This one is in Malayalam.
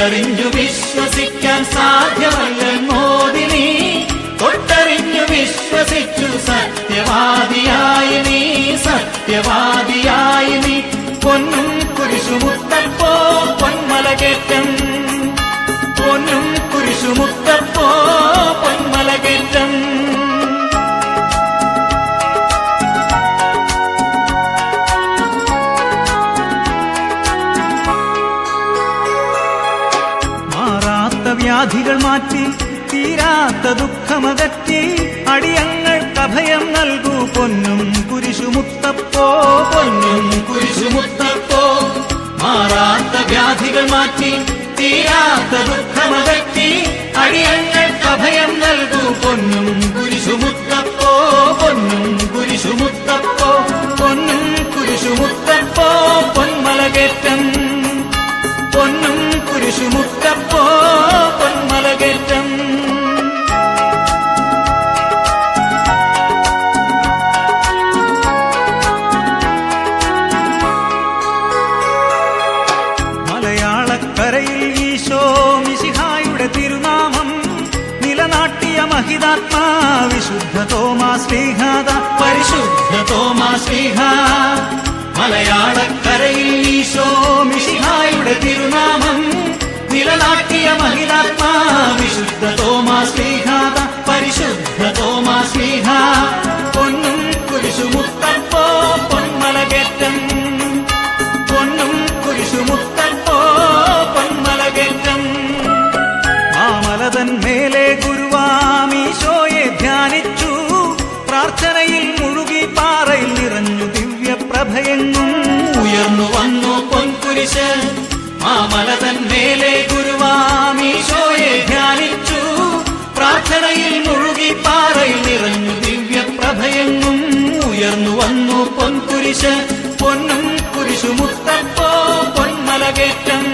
കേട്ടറിഞ്ഞു വിശ്വസിക്കാൻ സാധ്യമല്ലെന്നോതിനി തൊട്ടറിഞ്ഞു വിശ്വസിച്ചു സത്യവാദിയായി നീ സത്യവാദിയായി നീ പൊന്നും കുരിശുമുത്തപ്പോ പൊന്മലകേറ്റം പൊന്നും കുരിശുമുത്തപ്പോ പൊന്മലകേറ്റം വ്യാധികൾ മാറ്റി തീരാത്ത ദുഃഖമകറ്റി അടിയങ്ങൾക്ക് അഭയം നൽകൂ പൊന്നും കുരിശുമുത്തപ്പോ പൊന്നും കുരിശുമുത്തപ്പോ മാറാത്ത വ്യാധികൾ മാറ്റി തീരാത്ത ദുഃഖമകറ്റി അടിയങ്ങൾക്ക് അഭയം നൽകൂ പൊന്നും കുരിശുമുത്തപ്പോ പൊന്നും കുരിശുമുത്തപ്പോ പൊന്നും കുരിശുമുത്തപ്പോ പൊന്മലകേറ്റം പൊന്നും കുരിശുമുത്തപ്പോ പൊന്മലകേറ്റം മലയാളക്കരയിൽ ഈശോ മിശിഹായുടെ തിരുനാമം നിലനാട്ടിയ മഹിതാത്മാ വിശുദ്ധ തോമാശ്ലീഹാദ പരിശുദ്ധ തോമാശ്ലീഹ മലയാളക്കരയിൽ ഈശോ മിശിഹായുടെ തിരുനാമം നിലനാട്ടിയ മഹിതാത്മാ വിശുദ്ധ തോമാശ്ലീഹാദ പരിശുദ്ധ തോമാശ്ലീഹ പൊന്നും കുരിശുമുത്തപ്പോ പൊന്മലകേറ്റം പൊന്നും കുരിശുമുത്തപ്പോ പൊന്മലകേറ്റം മാമലതൻ മേലെ ഗുരുവാമീശോയെ ധ്യാനിച്ചു പ്രാർത്ഥനയിൽ മുഴുകി പാറയിൽ നിറഞ്ഞു ദിവ്യപ്രഭയെങ്ങും ഉയർന്നു വന്നു പൊൻകുരിശ് മാമലതൻ മേലെ ഗുരുവാമീശോയെ ധ്യാനിച്ചു പ്രാർത്ഥനയിൽ മുഴുകി പാറയിൽ നിറഞ്ഞു ദിവ്യപ്രഭയെങ്ങും ഉയർന്നു വന്നു പൊൻകുരിശ് പൊന്നും കുരിശുമുത്തപ്പോ പൊന്മലകേറ്റം